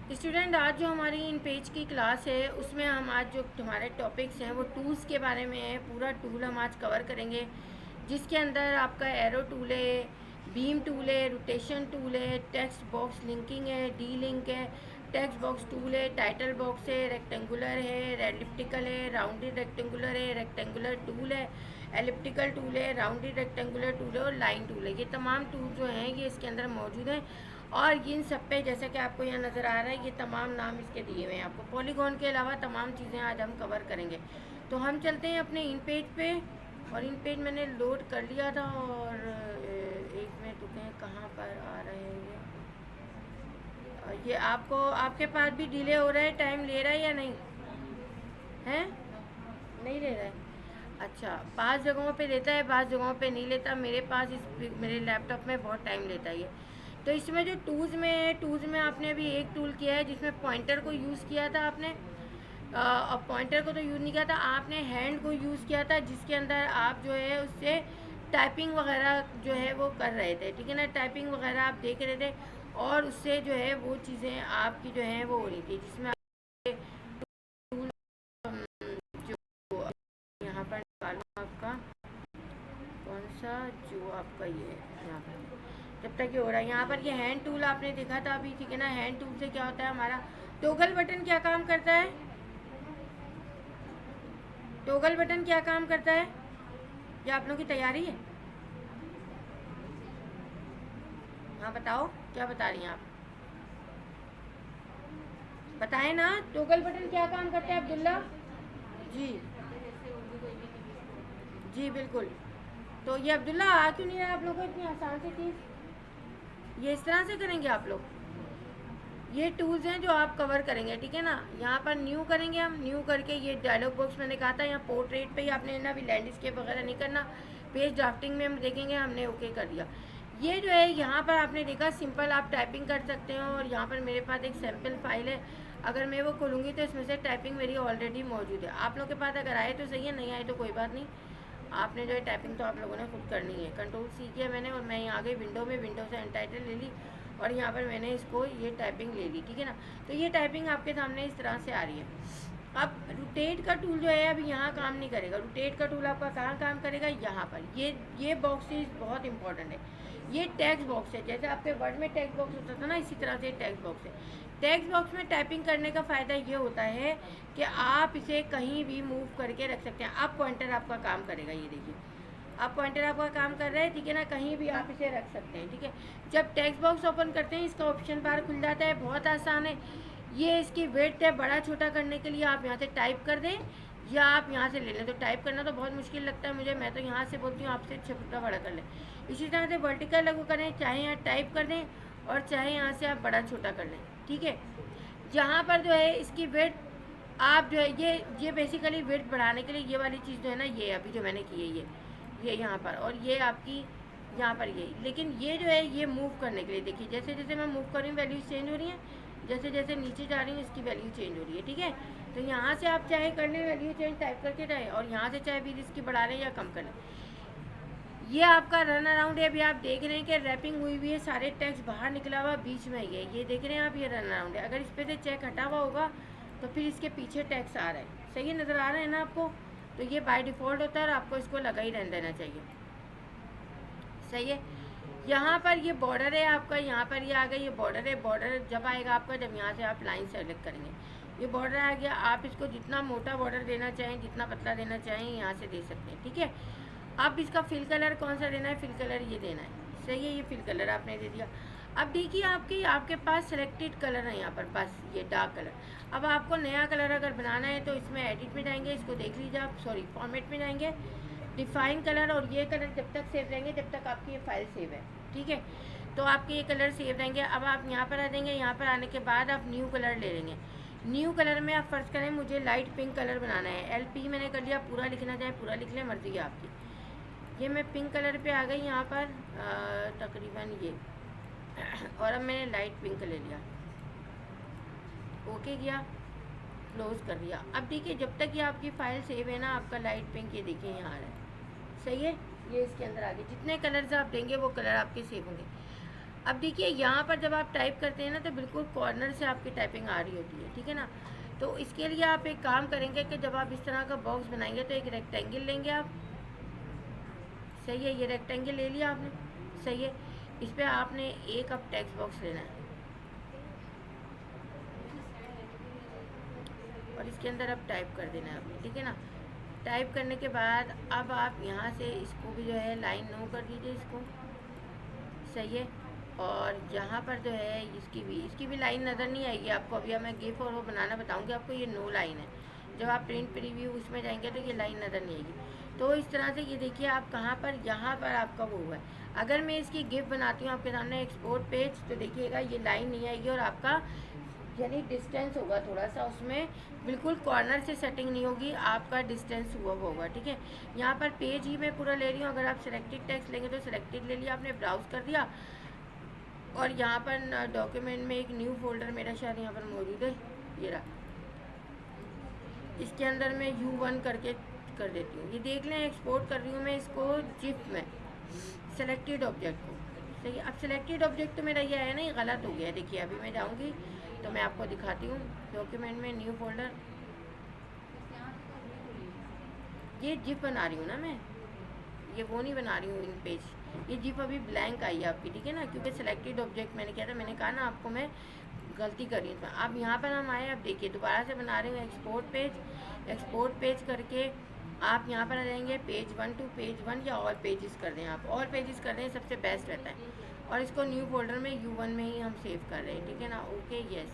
Student, आज जो हमारी इन पेज की क्लास है उसमें हम आज जो हमारे टॉपिक्स हैं वो टूल्स के बारे में है। पूरा टूल हम आज कवर करेंगे, जिसके अंदर आपका एरो टूल है, बीम टूल है, रोटेशन टूल है, टेक्स्ट बॉक्स लिंकिंग है, डी लिंक है, टेक्स्ट बॉक्स टूल है, टाइटल बॉक्स है, रेक्टेंगुलर है, एलिप्टिकल है, राउंडेड रेक्टेंगुलर है, रेक्टेंगुलर टूल है, एलिप्टिकल टूल है, राउंडेड रेक्टेंगुलर टूल है और लाइन टूल है। ये तमाम टूल जो हैं ये इसके अंदर मौजूद हैं और इन सब पे जैसा कि आपको यहाँ नज़र आ रहा है ये तमाम नाम इसके दिए हुए हैं आपको। पॉलीगॉन के अलावा तमाम चीज़ें आज हम कवर करेंगे। तो हम चलते हैं अपने इन पेज पे, और इन पेज मैंने लोड कर लिया था और एक मिनट रुकें, कहाँ पर आ रहे हैं ये आपको आपके पास भी डिले हो रहा है, टाइम ले रहा है या नहीं है? नहीं ले रहा है। अच्छा, बाज़ जगहों पे लेता है, बाज़ जगहों पे नहीं लेता। मेरे पास मेरे लैपटॉप में बहुत टाइम लेता है ये। तो इसमें जो टूल्स में है, टूल्स में आपने अभी एक टूल किया है जिसमें पॉइंटर को यूज़ किया था आपने। और पॉइंटर को तो यूज़ नहीं किया था आपने, हैंड को यूज़ किया था, जिसके अंदर आप जो है उससे टाइपिंग वगैरह जो है वो कर रहे थे, ठीक है ना। टाइपिंग वगैरह आप देख रहे थे और उससे जो है वो चीज़ें आपकी जो है वो हो रही थी, जिसमें जो यहाँ पर निकालूँ आपका कौन सा जो आपका ये है यहाँ पर, जब तक ये हो रहा है यहाँ पर ये हैंड टूल आपने देखा था अभी, ठीक है ना। हैंड टूल से क्या होता है हमारा टोगल बटन क्या काम करता है? टोगल बटन क्या काम करता है? ये आप लोगों की तैयारी है? हाँ बताओ, क्या बता रही हैं आप? बताएं ना, टोगल बटन क्या काम करता है अब्दुल्ला जी? जी बिल्कुल। तो ये अब्दुल्ला आ क्यों नहीं रहा आप लोगों को इतनी आसान सी चीज़? ये इस तरह से करेंगे आप लोग। ये टूल्स हैं जो आप कवर करेंगे, ठीक है ना। यहाँ पर न्यू करेंगे हम, न्यू करके ये डायलॉग बॉक्स मैंने कहा था यहाँ पोर्ट्रेट पे ही आपने ना, अभी लैंडस्केप वगैरह नहीं करना। पेज ड्राफ्टिंग में हम देखेंगे, हमने ओके कर दिया। ये जो है यहाँ पर आपने देखा सिंपल आप टाइपिंग कर सकते हो, और यहाँ पर मेरे पास एक सैम्पल फाइल है। अगर मैं वो खोलूँगी तो इसमें से टाइपिंग मेरी ऑलरेडी मौजूद है। आप लोग के पास अगर आए तो सही है, नहीं आए तो कोई बात नहीं। आपने जो है टाइपिंग तो आप लोगों ने खुद करनी है। कंट्रोल सी किया मैंने और मैं यहाँ आ गई विंडो में, विंडो से अनटाइटल ले ली और यहाँ पर मैंने इसको ये टाइपिंग ले ली, ठीक है ना। तो ये टाइपिंग आपके सामने इस तरह से आ रही है। अब रोटेट का टूल जो है अभी यहाँ काम नहीं करेगा। रोटेट का टूल आपका कहाँ काम करेगा? यहाँ पर। ये बॉक्सेस बहुत इंपॉर्टेंट है। ये टेक्स्ट बॉक्स है, जैसे आपके वर्ड में टेक्स्ट बॉक्स होता था ना, इसी तरह से टेक्स्ट बॉक्स है। टेक्स्ट बॉक्स में टाइपिंग करने का फ़ायदा ये होता है कि आप इसे कहीं भी मूव करके रख सकते हैं। अब पॉइंटर आपका काम करेगा, ये देखिए अब पॉइंटर आपका काम कर रहा है, ठीक है ना। कहीं भी आप इसे रख सकते हैं, ठीक है। जब टेक्स्ट बॉक्स ओपन करते हैं इसका ऑप्शन बार खुल जाता है, बहुत आसान है। ये इसकी विड्थ है, बड़ा छोटा करने के लिए आप यहाँ से टाइप कर दें या आप यहाँ से ले लें। तो टाइप करना तो बहुत मुश्किल लगता है मुझे, मैं तो यहाँ से बोलती हूँ आपसे छोटा बड़ा कर लें। इसी तरह से वर्टिकल लगू करें, चाहे यहाँ टाइप कर दें और चाहे यहाँ से आप बड़ा छोटा कर लें, ठीक है। यहाँ पर जो है इसकी विड्थ आप जो है ये बेसिकली विड्थ बढ़ाने के लिए ये वाली चीज़ जो है ना, ये अभी जो मैंने की है ये यहाँ पर, और ये आपकी यहाँ पर ये। लेकिन ये जो है ये मूव करने के लिए देखिए, जैसे जैसे मैं मूव कर रही हूँ वैल्यूज चेंज हो रही हैं, जैसे जैसे नीचे जा रही हूँ इसकी वैल्यू चेंज हो रही है, ठीक है। तो यहाँ से आप चाहे कर लें वैल्यू चेंज टाइप करके जाए, और यहाँ से चाहे भी इसकी बढ़ा लें या कम कर लें। ये आपका रन अराउंड है। अभी आप देख रहे हैं कि रैपिंग हुई हुई है, सारे टेक्स्ट बाहर निकला हुआ बीच में ये देख रहे हैं आप, ये रन अराउंड है। अगर इस पर से चेक हटा हुआ होगा तो फिर इसके पीछे टेक्स्ट आ रहा है, सही है, नज़र आ रहा है ना आपको। तो ये बाय डिफ़ॉल्ट होता है और आपको इसको लगा ही रहने देना चाहिए, सही है। यहाँ पर ये बॉर्डर है आपका, यहाँ पर ये आ गया, ये बॉर्डर है। बॉर्डर जब आएगा आपका जब यहाँ से आप लाइन सेलेक्ट करेंगे, ये बॉर्डर आ गया। आप इसको जितना मोटा बॉर्डर देना चाहें, जितना पतला देना चाहें, यहाँ से दे सकते हैं, ठीक है। अब इसका फिल कलर कौन सा देना है? फिल कलर ये देना है, सही है। ये फिल कलर आपने दे दिया। अब देखिए आपके पास सिलेक्टेड कलर है यहाँ पर, बस ये डार्क कलर। अब आपको नया कलर अगर बनाना है तो इसमें एडिट में जाएंगे, इसको देख लीजिए आप, सॉरी फॉर्मेट में जाएंगे, डिफाइन कलर, और ये कलर जब तक सेव रहेंगे जब तक आपकी ये फाइल सेव है, ठीक है। तो आपके ये कलर सेव रहेंगे। अब आप यहाँ पर आ जाएंगे, यहाँ पर आने के बाद आप न्यू कलर ले लेंगे। न्यू कलर में आप फर्स्ट करें, मुझे लाइट पिंक कलर बनाना है। LP मैंने कर लिया, पूरा लिखना चाहे पूरा लिख लें, मर्जी है आपकी। ये मैं पिंक कलर पे आ गई यहाँ पर तकरीबन ये और अब मैंने लाइट पिंक ले लिया, ओके किया, क्लोज कर दिया। अब देखिए जब तक ये आपकी फ़ाइल सेव है ना, आपका लाइट पिंक ये देखिए यहाँ आ रहा है, सही है। ये इसके अंदर आ गए, जितने कलर्स आप देंगे वो कलर आपके सेव होंगे। अब देखिए यहाँ पर जब आप टाइप करते हैं ना तो बिल्कुल कॉर्नर से आपकी टाइपिंग आ रही होती है, ठीक है ना। तो इसके लिए आप एक काम करेंगे कि जब आप इस तरह का बॉक्स बनाएंगे तो एक रेक्टेंगल लेंगे आप, सही है, ये रेक्टेंगल ले लिया आपने, सही है। इस पर आपने एक अब टेक्स्ट बॉक्स लेना है और इसके अंदर अब टाइप कर देना है आपने, ठीक है ना। टाइप करने के बाद अब आप यहाँ से इसको भी जो है लाइन नो कर दीजिए इसको, सही है। और यहाँ पर जो है इसकी भी लाइन नज़र नहीं आएगी आपको। अभी मैं गिफ और वो बनाना बताऊँगी आपको, ये नो लाइन है। जब आप प्रिंट प्रीव्यू उसमें जाएंगे तो ये लाइन नज़र नहीं आएगी। तो इस तरह से ये देखिए आप कहाँ पर, यहाँ पर आपका वो हुआ है। अगर मैं इसकी गिफ बनाती हूँ आपके सामने एक्सपोर्ट पेज, तो देखिएगा ये लाइन नहीं आएगी और आपका यानी डिस्टेंस होगा थोड़ा सा, उसमें बिल्कुल कॉर्नर से सेटिंग नहीं होगी, आपका डिस्टेंस हुआ होगा, ठीक है। यहाँ पर पेज ही मैं पूरा ले रही हूँ। अगर आप सिलेक्टेड टेक्स्ट लेंगे तो सिलेक्टेड ले लिया आपने, ब्राउज़ कर दिया और यहाँ पर डॉक्यूमेंट में एक न्यू फोल्डर मेरा शायद यहाँ पर मौजूद है, ये रहा। इसके अंदर मैं U1 करके कर देती हूँ। ये देख लें, एक्सपोर्ट कर रही हूँ मैं इसको जिप में, सेलेक्टेड ऑब्जेक्ट को, सही। अब सेलेक्टेड ऑब्जेक्ट तो मेरा ये है ना, ये गलत हो गया है। देखिए अभी मैं जाऊँगी तो मैं आपको दिखाती हूँ। डॉक्यूमेंट में न्यू फोल्डर, ये जिप बना रही हूँ ना मैं, ये वो नहीं बना रही हूँ इन पेज। ये जिप अभी ब्लैंक आई है आपकी, ठीक है ना, क्योंकि सेलेक्टेड ऑब्जेक्ट मैंने किया था। मैंने कहा ना आपको मैं गलती कर रही हूँ। अब यहाँ पर हम आए, अब देखिए दोबारा से बना रही हूँ एक्सपोर्ट पेज। एक्सपोर्ट पेज करके आप यहाँ पर आ जाएंगे पेज 1 टू पेज 1 या ऑल पेजेस कर दें। आप ऑल पेजेस कर दें, सबसे बेस्ट रहता है। और इसको न्यू फोल्डर में U1 में ही हम सेव कर रहे हैं, ठीक है ना। ओके येस,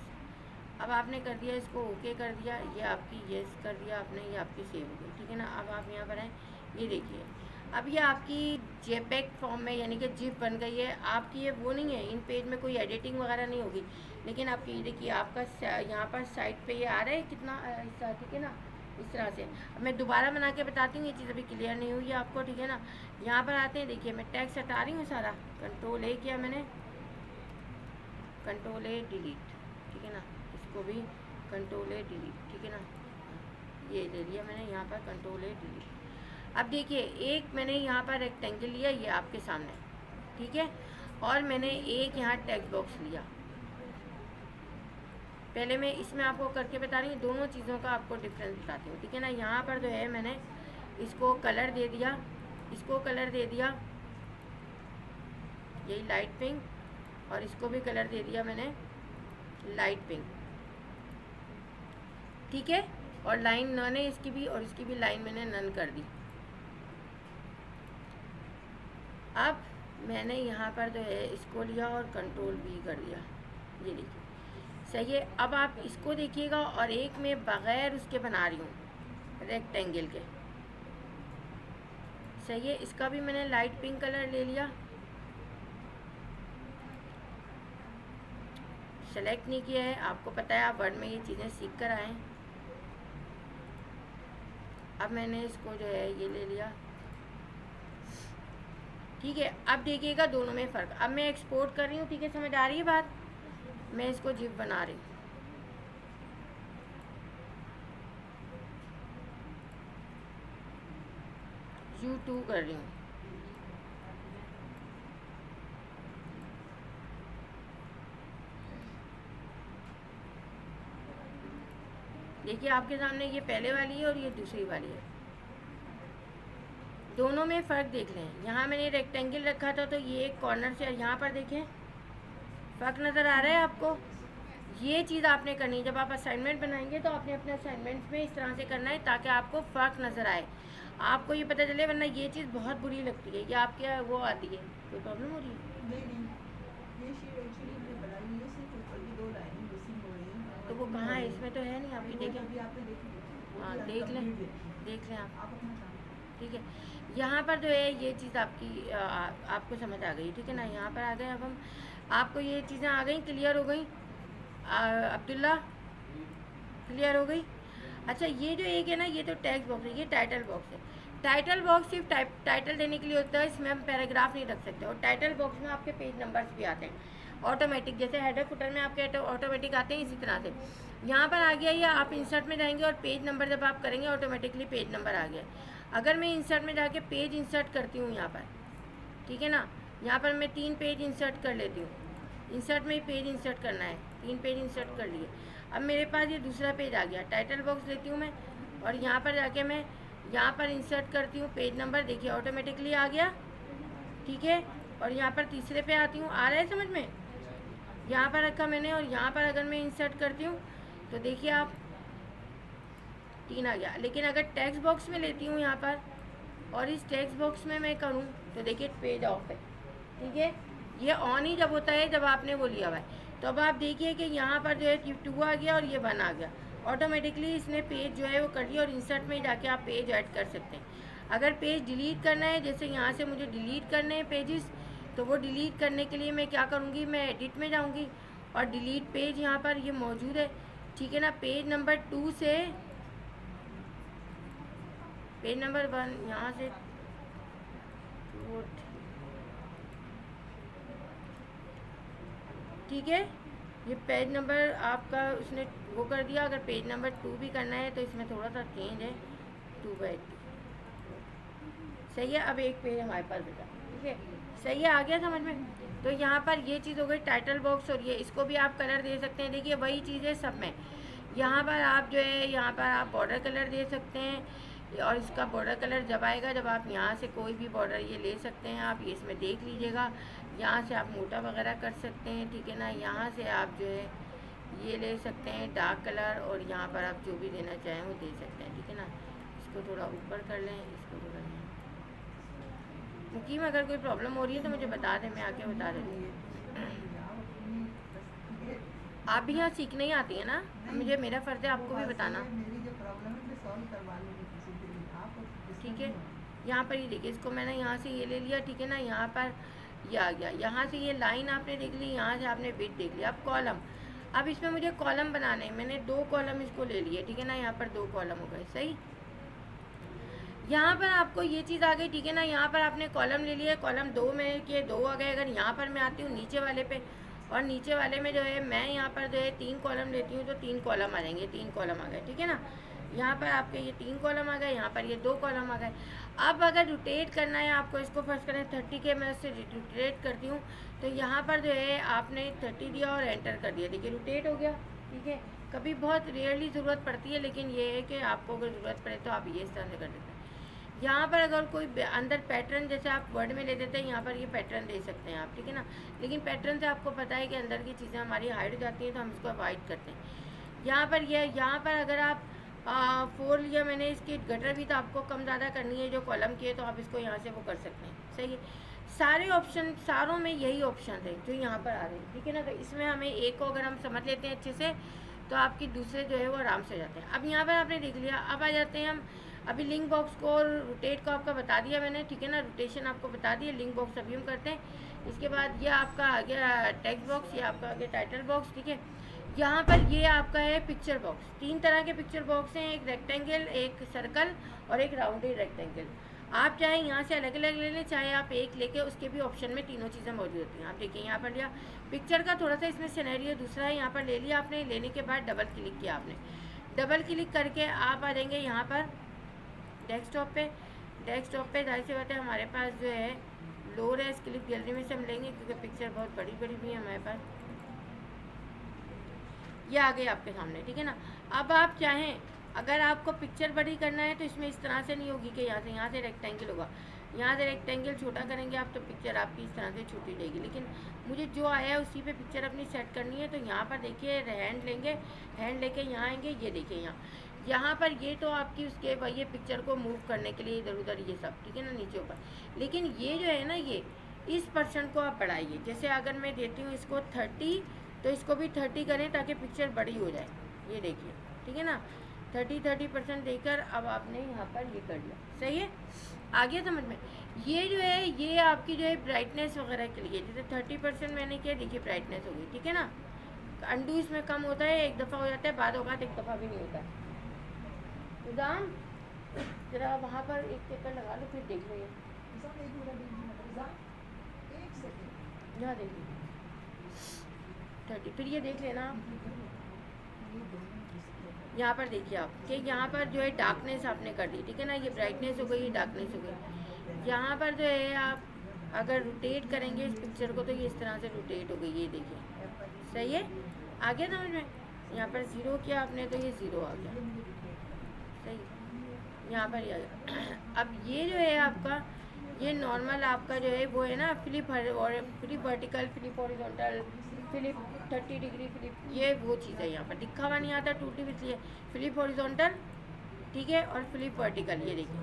अब आपने कर दिया इसको, ओके कर दिया, ये आपकी येस कर दिया आपने, ये आपकी सेव हो गई, ठीक है ना। अब आप यहाँ पर आए, ये देखिए अब ये आपकी जेपेक फॉर्म में यानी कि जिप बन गई है आपकी। ये वो नहीं है, इन पेज में कोई एडिटिंग वगैरह नहीं होगी, लेकिन आपकी ये देखिए आपका यहाँ पर साइड पे ये आ रहा है कितना हिस्सा, ठीक है ना, इस तरह से। अब मैं दोबारा बना के बताती हूँ, ये चीज़ अभी क्लियर नहीं हुई है आपको, ठीक है ना। यहाँ पर आते हैं, देखिए मैं टेक्स्ट हटा रही हूँ सारा, कंट्रोल A किया मैंने, कंट्रोल A डिलीट, ठीक है ना। इसको भी कंट्रोल A डिलीट, ठीक है ना, ये ले लिया मैंने यहाँ पर कंट्रोल A डिलीट। अब देखिए एक मैंने यहाँ पर रेक्टेंगल लिया, ये आपके सामने, ठीक है, और मैंने एक यहाँ टेक्स्ट बॉक्स लिया। पहले मैं इसमें आपको करके बता रही हूँ, दोनों चीज़ों का आपको डिफरेंस बताती हूँ, ठीक है ना। यहाँ पर जो है मैंने इसको कलर दे दिया, इसको कलर दे दिया यही लाइट पिंक, और इसको भी कलर दे दिया मैंने लाइट पिंक, ठीक है। और लाइन नन है इसकी भी, और इसकी भी लाइन मैंने नन कर दी। अब मैंने यहाँ पर जो है इसको लिया और कंट्रोल V कर दिया, ये देखिए सही है। अब आप इसको देखिएगा, और एक मैं बग़ैर उसके बना रही हूँ रेक्टेंगल के, सही है। इसका भी मैंने लाइट पिंक कलर ले लिया, सेलेक्ट नहीं किया है, आपको पता है आप वर्ड में ये चीज़ें सीख कर आएँ। अब मैंने इसको जो है ये ले लिया, ठीक है। अब देखिएगा दोनों में फ़र्क। अब मैं एक्सपोर्ट कर रही हूँ, ठीक है, समझ आ रही है बात। मैं इसको जिप बना रही हूँ, U2 कर रही हूँ, देखिए आपके सामने ये पहले वाली है और ये दूसरी वाली है, दोनों में फ़र्क देख लें। यहाँ मैंने रेक्टेंगल रखा था तो ये एक कॉर्नर से, यहाँ पर देखें फ़र्क नज़र आ रहा है आपको। ये चीज़ आपने करनी है, जब आप असाइनमेंट बनाएंगे तो आपने अपने असाइनमेंट में इस तरह से करना है ताकि आपको फ़र्क नज़र आए, आपको ये पता चले, वरना ये चीज़ बहुत बुरी लगती है। ये आपके वो आती है, कोई प्रॉब्लम हो रही है? तो वो कहाँ है, इसमें तो है नहीं, आप ये देखें, हाँ देख लें आप, ठीक है। यहाँ पर जो है ये चीज़ आपकी आपको समझ आ गई, ठीक है ना। यहाँ पर आ गए, अब हम आपको ये चीज़ें आ गई, क्लियर हो गई अब्दुल्ला, क्लियर हो गई। अच्छा ये जो एक है ना, ये तो टेक्स्ट बॉक्स है, ये टाइटल बॉक्स है। टाइटल बॉक्स सिर्फ टाइटल देने के लिए होता है, इसमें हम पैराग्राफ नहीं रख सकते। और टाइटल बॉक्स में आपके पेज नंबर्स भी आते हैं ऑटोमेटिक, जैसे हेडर फुटर में आपके ऑटोमेटिक आते हैं, इसी तरह से यहाँ पर आ गया। या आप इंसर्ट में जाएंगे और पेज नंबर जब आप करेंगे ऑटोमेटिकली पेज नंबर आ गया। अगर मैं इंसर्ट में जाके पेज इंसर्ट करती हूँ यहाँ पर, ठीक है ना, यहाँ पर मैं 3 पेज इंसर्ट कर लेती हूँ, इंसर्ट में पेज इंसर्ट करना है, 3 पेज इंसर्ट कर लिए। अब मेरे पास ये दूसरा पेज आ गया, टाइटल बॉक्स लेती हूँ मैं और यहाँ पर जाके मैं यहाँ पर इंसर्ट करती हूँ पेज नंबर, देखिए ऑटोमेटिकली आ गया, ठीक है। और यहाँ पर तीसरे पे आती हूँ, आ रहा है समझ में, यहाँ पर रखा मैंने और यहाँ पर अगर मैं इंसर्ट करती हूँ तो देखिए आप 3 आ गया। लेकिन अगर टेक्स्ट बॉक्स में लेती हूँ यहाँ पर और इस टेक्स्ट बॉक्स में मैं करूँ तो देखिए पेज ऑफ है, ठीक है। ये ऑन ही जब होता है जब आपने वो लिया हुआ है। तो अब आप देखिए कि यहाँ पर जो है 2 आ गया और ये 1 आ गया, ऑटोमेटिकली इसने पेज जो है वो कर दिया। और इंसर्ट में जाके आप पेज ऐड कर सकते हैं। अगर पेज डिलीट करना है, जैसे यहाँ से मुझे डिलीट करने हैं पेजेस, तो वो डिलीट करने के लिए मैं क्या करूँगी, मैं एडिट में जाऊँगी और डिलीट पेज यहाँ पर ये मौजूद है, ठीक है ना। पेज नंबर 2 से पेज नंबर 1 यहाँ से ठीक है, ये पेज नंबर आपका उसने वो कर दिया। अगर पेज नंबर 2 भी करना है तो इसमें थोड़ा सा चेंज है, 2/2 सही है। अब एक पेज हमारे पास बचा, ठीक है, सही है, आ गया समझ में। तो यहाँ पर ये चीज़ हो गई टाइटल बॉक्स। और ये इसको भी आप कलर दे सकते हैं, देखिए वही चीज़ है सब में। यहाँ पर आप जो है यहाँ पर आप बॉर्डर कलर दे सकते हैं और इसका बॉर्डर कलर जब आएगा, जब आप यहाँ से कोई भी बॉर्डर ये ले सकते हैं आप, ये इसमें देख लीजिएगा। यहाँ से आप मोटा वगैरह कर सकते हैं, ठीक है ना। यहाँ से आप जो है ये ले सकते हैं डार्क कलर और यहाँ पर आप जो भी देना चाहें वो दे सकते हैं, ठीक है ना। इसको थोड़ा ऊपर कर लें, इसको थोड़ा मुकीम अगर कोई प्रॉब्लम हो रही है तो मुझे बता दें, मैं आके बता देती हूँ। आप भी यहाँ सीखने ही आती है ना, मुझे मेरा फ़र्ज़ है आपको भी बताना, ठीक है। यहाँ पर ये देखिए, इसको मैंने यहाँ से ये ले लिया, ठीक है ना। यहाँ पर ये आ गया, यहाँ से ये लाइन आपने देख ली, यहाँ से आपने विड्थ देख लिया। अब कॉलम, अब इसमें मुझे कॉलम बनाने हैं, मैंने 2 कॉलम इसको ले लिए, ठीक है ना। यहाँ पर 2 कॉलम हो गए, सही। यहाँ पर आपको ये चीज़ आ गई, ठीक है ना। यहाँ पर आपने कॉलम ले लिया, कॉलम 2 में के 2 आ गए। अगर यहाँ पर मैं आती हूँ नीचे वाले पे और नीचे वाले में जो है मैं यहाँ पर जो है 3 कॉलम लेती हूँ तो 3 कॉलम आ जाएंगे, 3 कॉलम आ गए, ठीक है ना। यहाँ पर आपके ये 3 कॉलम आ गए, यहाँ पर ये 2 कॉलम आ गए। अब अगर रोटेट करना है आपको, इसको फर्स्ट करें 30 के मैं उससे रोटेट करती हूँ तो यहाँ पर जो है आपने 30 दिया और एंटर कर दिया, देखिए रोटेट हो गया, ठीक है। कभी बहुत रेयरली ज़रूरत पड़ती है, लेकिन ये है कि आपको अगर ज़रूरत पड़े तो आप ये इस तरह से कर देते हैं। यहाँ पर अगर कोई अंदर पैटर्न जैसे आप वर्ड में ले देते हैं, यहाँ पर ये पैटर्न दे सकते हैं आप, ठीक है ना। लेकिन पैटर्न से आपको पता है कि अंदर की चीज़ें हमारी हाइड हो जाती हैं तो हम इसको अवॉइड करते हैं। यहाँ पर यहाँ पर अगर आप 4 लिया मैंने, इसकी गटर भी तो आपको कम ज़्यादा करनी है जो कॉलम की है, तो आप इसको यहाँ से वो कर सकते हैं, सही है। सारे ऑप्शन, सारों में यही ऑप्शन है जो यहाँ पर आ रहे हैं, ठीक है ना। तो इसमें हमें एक को अगर हम समझ लेते हैं अच्छे से तो आपकी दूसरे जो है वो आराम से हो जाते हैं। अब यहाँ पर आपने देख लिया, अब आ जाते हैं हम अभी लिंक बॉक्स को और रोटेट को आपका बता दिया मैंने, ठीक है ना। रोटेशन आपको बता दिया, लिंक बॉक्स अभी हम करते हैं। इसके बाद ये आपका आ गया टेक्स्ट बॉक्स, ये आपका आ गया टाइटल बॉक्स, ठीक है। यहाँ पर ये आपका है पिक्चर बॉक्स। 3 तरह के पिक्चर बॉक्स हैं, एक रेक्टेंगल, एक सर्कल और एक राउंडेड रेक्टेंगल। आप चाहे यहाँ से अलग अलग ले लें, चाहे आप एक लेके उसके भी ऑप्शन में तीनों चीज़ें मौजूद होती हैं। आप देखिए यहाँ पर लिया पिक्चर का, थोड़ा सा इसमें सिनेरियो दूसरा है, यहाँ पर ले लिया आपने। लेने के बाद डबल क्लिक किया आपने, डबल क्लिक करके आप आ जाएंगे यहाँ पर डेस्कटॉप पे। डेस्कटॉप पे जाहिर सी बात है हमारे पास जो है लोअर है, क्लिप गैलरी में से हम लेंगे क्योंकि पिक्चर बहुत बड़ी बड़ी भी है हमारे पास। ये आ गई आपके सामने, ठीक है ना। अब आप चाहें अगर आपको पिक्चर बड़ी करना है तो इसमें इस तरह से नहीं होगी कि यहाँ से रेक्टेंगल होगा, यहाँ से रेक्टेंगल छोटा करेंगे आप तो पिक्चर आपकी इस तरह से छोटी रहेगी। लेकिन मुझे जो आया है उसी पे पिक्चर अपनी सेट करनी है, तो यहाँ पर देखिए हैंड लेंगे, हैंड लेके यहाँ आएंगे, ये देखिए यहाँ पर ये तो आपकी उसके ये पिक्चर को मूव करने के लिए इधर उधर ये सब, ठीक है ना, नीचे ऊपर। लेकिन ये जो है ना, ये इस % को आप बढ़ाइए। जैसे अगर मैं देती हूँ इसको 30 तो इसको भी 30 करें ताकि पिक्चर बड़ी हो जाए, ये देखिए, ठीक है ना। 30% देकर अब आपने यहाँ पर ये कर लिया, सही है, आ गया समझ में। ये जो है ये आपकी जो है ब्राइटनेस वगैरह के लिए, जैसे 30% मैंने किया, देखिए ब्राइटनेस हो गई, ठीक है ना। अंडू इसमें कम होता है, एक दफ़ा हो जाता है, बाद औकात एक दफ़ा भी नहीं होता है। निज़ाम जरा वहाँ पर एक चक्कर लगा लो, फिर देख लो। ये यहाँ देख लीजिए 30, फिर ये देख लेना। यहाँ पर देखिए आप कि यहाँ पर जो है डार्कनेस आपने कर दी, ठीक है ना। ये ब्राइटनेस हो गई, ये डार्कनेस हो गई। यहाँ पर जो है आप अगर रोटेट करेंगे इस पिक्चर को तो ये इस तरह से रोटेट हो गई, ये देखिए सही है। आ गया समझ में? यहाँ पर ज़ीरो किया आपने तो ये ज़ीरो आ गया, सही। यहाँ पर ये आ गया। अब ये जो है आपका, ये नॉर्मल आपका जो है वो है ना flip vertical, flip horizontal, flip 30 degree flip, ये वो चीज़ है। यहाँ पर दिखा हुआ नहीं आता टूटी, इसलिए फ्लिप हॉरिजॉन्टल, ठीक है, और फ्लिप वर्टिकल, ये देखिए,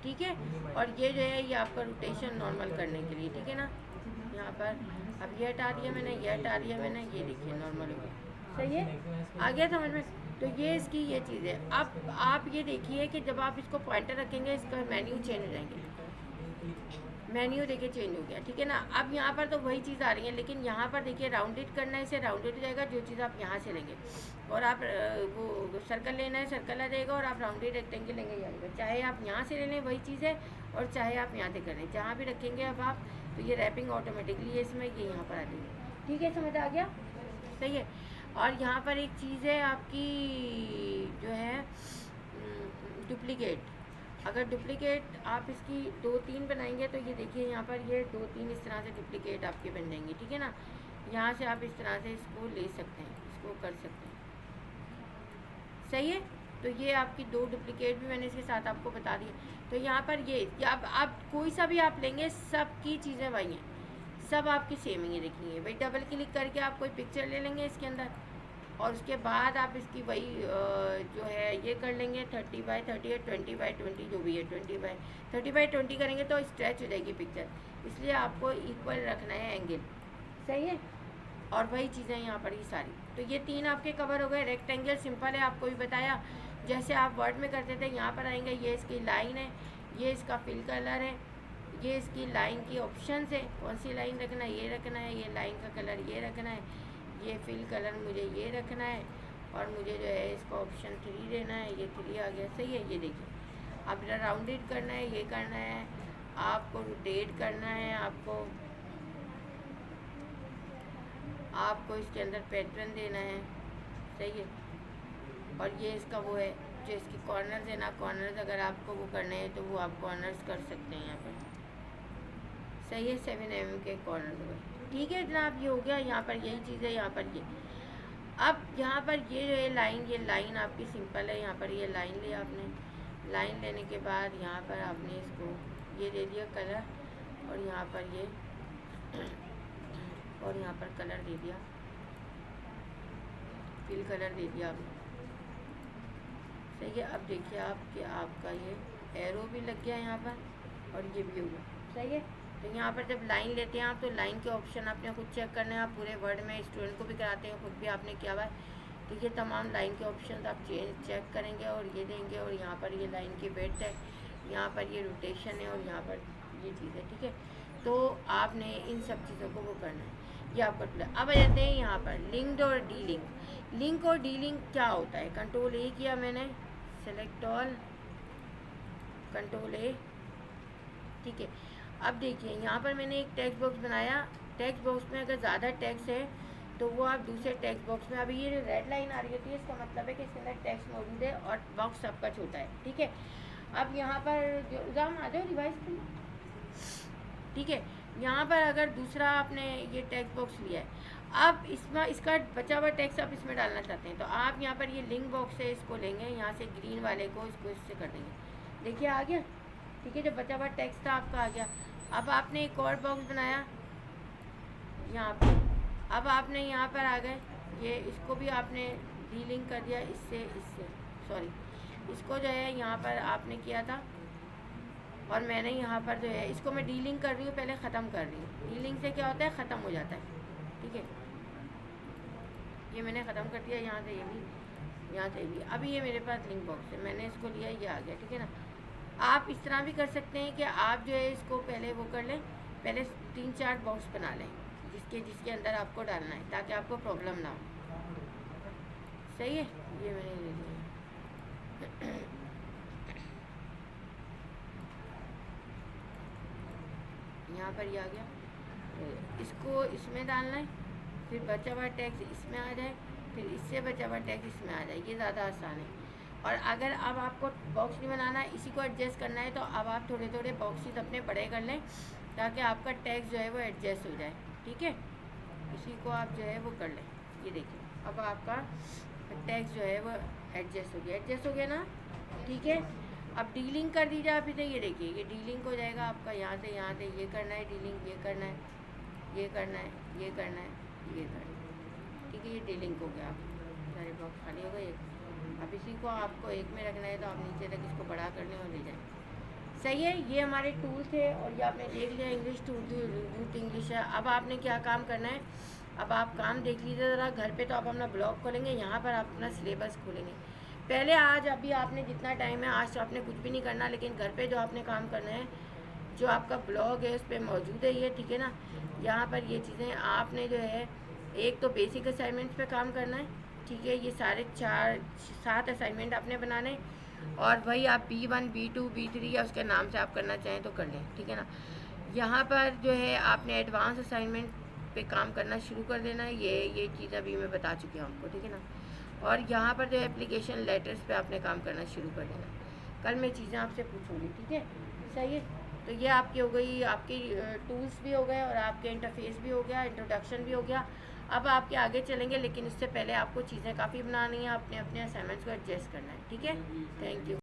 ठीक है। और ये जो है ये आपका रोटेशन नॉर्मल करने के लिए, ठीक है ना। यहाँ पर अब ये हटा दिया मैंने, ये हटा दिया मैंने, ये देखिए नॉर्मल हो गया, सही है। आ गया समझ में? तो ये इसकी ये चीज़ है। अब आप ये देखिए कि जब आप इसको पॉइंटर रखेंगे इसका मेन्यू चेंज हो जाएंगे, मेन्यू देखिए चेंज हो गया, ठीक है ना। अब यहाँ पर तो वही चीज़ आ रही है, लेकिन यहाँ पर देखिए राउंडेड करना है, इसे राउंडेड हो जाएगा। जो चीज़ आप यहाँ से लेंगे और आप वो सर्कल लेना है, सर्कल आ जाएगा, और आप राउंडेड रेक्टेंगल लेंगे जाएगा। चाहे आप यहाँ से ले लें वही चीज़ है, और चाहे आप यहाँ से कर लें, जहाँ भी रखेंगे अब आप, तो ये रैपिंग ऑटोमेटिकली है इसमें, ये यहाँ पर आ जाएगी, ठीक है, समझ आ गया, सही है। और यहाँ पर एक चीज़ है आपकी जो है डुप्लीकेट। अगर डुप्लीकेट आप इसकी 2-3 बनाएंगे तो ये देखिए यहाँ पर ये 2-3 इस तरह से डुप्लीकेट आपके बन जाएंगे, ठीक है ना। यहाँ से आप इस तरह से इसको ले सकते हैं, इसको कर सकते हैं, सही है। तो ये आपकी 2 डुप्लीकेट भी मैंने इसके साथ आपको बता दी। तो यहाँ पर ये आप कोई सा भी आप लेंगे, सब की चीज़ें वही हैं, सब आपकी सेम ही देखिए। भाई डबल क्लिक करके आप कोई पिक्चर ले लेंगे इसके अंदर, और उसके बाद आप इसकी वही जो है ये कर लेंगे 30x30 या 20x20 जो भी है, 30x20 करेंगे तो स्ट्रेच हो जाएगी पिक्चर, इसलिए आपको इक्वल रखना है एंगल, सही है। और वही चीज़ें यहाँ पर ही सारी। तो ये 3 आपके कवर हो गए। रेक्टेंगल सिंपल है, आपको भी बताया, जैसे आप वर्ड में करते थे। यहाँ पर आएंगे, ये इसकी लाइन है, ये इसका फिल कलर है, ये इसकी लाइन की ऑप्शन है, कौन सी लाइन रखना है, ये रखना है, ये लाइन का कलर ये रखना है, ये फिल कलर मुझे ये रखना है, और मुझे जो है इसका ऑप्शन 3 देना है, ये 3 आ गया, सही है। ये देखिए अब राउंडेड करना है, ये करना है, आपको रोटेट करना है, आपको इसके अंदर पैटर्न देना है, सही है। और ये इसका वो है जो इसकी कॉर्नर्स है ना, कॉर्नर्स अगर आपको वो करने हैं तो वो आप कॉर्नर्स कर सकते हैं यहाँ पर, सही है। 7 mm के कॉर्नर हो गए, ठीक है जनाब। ये हो गया, यहाँ पर यही चीज़ है, यहाँ पर ये। अब यहाँ पर ये जो है लाइन, ये लाइन आपकी सिंपल है। यहाँ पर ये लाइन लिया आपने, लाइन लेने के बाद यहाँ पर आपने इसको ये दे दिया कलर, और यहाँ पर ये और यहाँ पर कलर दे दिया, फिल कलर दे दिया आपने, सही है। अब देखिए आप कि आपका ये एरो भी लग गया यहाँ पर, और ये भी हो गया, सही है। तो यहाँ पर जब लाइन लेते हैं आप, तो लाइन के ऑप्शन आपने खुद चेक करना है। आप पूरे वर्ड में स्टूडेंट को भी कराते हैं, खुद भी आपने किया हुआ है। तो ये तमाम लाइन के ऑप्शन आप चेक करेंगे और ये देंगे, और यहाँ पर ये लाइन की विड्थ है, यहाँ पर ये रोटेशन है, और यहाँ पर ये चीज़ है, ठीक है। तो आपने इन सब चीज़ों को वो करना है, ये आपका टूल है। अब आ जाते हैं यहाँ पर लिंक्ड और डी लिंक। लिंक और डी लिंक क्या होता है? कंट्रोल ए किया मैंने, सेलेक्ट ऑल, कंट्रोल ए, ठीक है। अब देखिए यहाँ पर मैंने एक टेक्स्ट बॉक्स बनाया। टेक्स्ट बॉक्स में अगर ज़्यादा टेक्स्ट है तो वो आप दूसरे टेक्स्ट बॉक्स में, अभी ये जो रेड लाइन आ रही होती है इसका मतलब है कि इसके अंदर टेक्स्ट मौजूद है और बॉक्स सबका छोटा है, ठीक है। अब यहाँ पर जो उदाहरण आ जाओ रिवाइज करना, ठीक है। यहाँ पर अगर दूसरा आपने ये टेक्स्ट बॉक्स लिया है, अब इसमें इसका बचा हुआ टेक्स्ट आप इसमें डालना चाहते हैं, तो आप यहाँ पर ये लिंक बॉक्स है इसको लेंगे, यहाँ से ग्रीन वाले को इसको इससे कर देंगे, देखिए आ गया, ठीक है। जो बचा हुआ टेक्स्ट था आपका आ गया। अब आपने एक और बॉक्स बनाया यहाँ पर, अब आपने यहाँ पर आ गए, ये इसको भी आपने डीलिंक कर दिया इससे, सॉरी इसको जो है यहाँ पर आपने किया था, और मैंने यहाँ पर जो है इसको मैं डीलिंक कर रही हूँ, पहले ख़त्म कर रही हूँ। डीलिंक से क्या होता है, ख़त्म हो जाता है, ठीक है। ये मैंने ख़त्म कर दिया, यहाँ से ये भी, यहाँ से भी। अभी ये मेरे पास लिंक बॉक्स है, मैंने इसको लिया, ये आ गया, ठीक है ना। आप इस तरह भी कर सकते हैं कि आप जो है इसको पहले वो कर लें, पहले 3-4 बॉक्स बना लें जिसके अंदर आपको डालना है, ताकि आपको प्रॉब्लम ना हो, सही है। ये मैंने ले लिया, यहाँ पर ये आ गया, इसको इसमें डालना है, फिर बचा हुआ टैक्स इसमें आ जाए, फिर इससे बचा हुआ टैक्स इसमें आ जाए, ये ज़्यादा आसान है। और अगर अब आपको बॉक्स नहीं बनाना है, इसी को एडजस्ट करना है, तो अब आप थोड़े थोड़े बॉक्सेस अपने बड़े कर लें ताकि आपका टेक्स्ट जो है वो एडजस्ट हो जाए। ठीक है, इसी को आप जो है वो कर लें। ये देखिए अब आपका टेक्स्ट जो है वो एडजस्ट हो गया ना। ठीक है, अब डीलिंग कर दीजिए आप इसे। ये देखिए ये डीलिंग हो जाएगा आपका, यहाँ से ये करना है डीलिंग, ये करना है, ये करना है, ये करना है, ये करना है। ठीक है, ये डीलिंग हो गया। आप सारे बॉक्स खाली हो गए। अब इसी को आपको एक में रखना है तो आप नीचे तक इसको बड़ा कर लें और ले जाएं। सही है, ये हमारे टूल थे और ये आपने देख लिया इंग्लिश टूल रूट इंग्लिश है। अब आपने क्या काम करना है, अब आप काम देख लीजिए ज़रा। घर पे तो आप अपना ब्लॉग खोलेंगे, यहाँ पर आप अपना सिलेबस खोलेंगे। पहले आज अभी आपने जितना टाइम है, आज तो आपने कुछ भी नहीं करना, लेकिन घर पे जो आपने काम करना है, जो आपका ब्लॉग है उस पर मौजूद है ये। ठीक है ना, यहाँ पर ये चीज़ें आपने जो है, एक तो बेसिक असाइनमेंट्स पे काम करना है। ठीक है, ये सारे 7 असाइनमेंट आपने बनाने, और वही आप B1 B2 B3 या उसके नाम से आप करना चाहें तो कर लें। ठीक है ना, यहाँ पर जो है आपने एडवांस असाइनमेंट पे काम करना शुरू कर देना है। ये चीज़ अभी मैं बता चुकी हूँ आपको। ठीक है ना, और यहाँ पर जो एप्लीकेशन लेटर्स पे आपने काम करना शुरू कर देना। कल मैं चीज़ें आपसे पूछूँगी। ठीक है, सही है। तो ये आपकी हो गई, आपकी टूल्स भी हो गए और आपके इंटरफेस भी हो गया, इंट्रोडक्शन भी हो गया। अब आपके आगे चलेंगे, लेकिन उससे पहले आपको चीज़ें काफ़ी बनानी है, अपने अपने असाइनमेंट्स को एडजस्ट करना है। ठीक है, थैंक यू।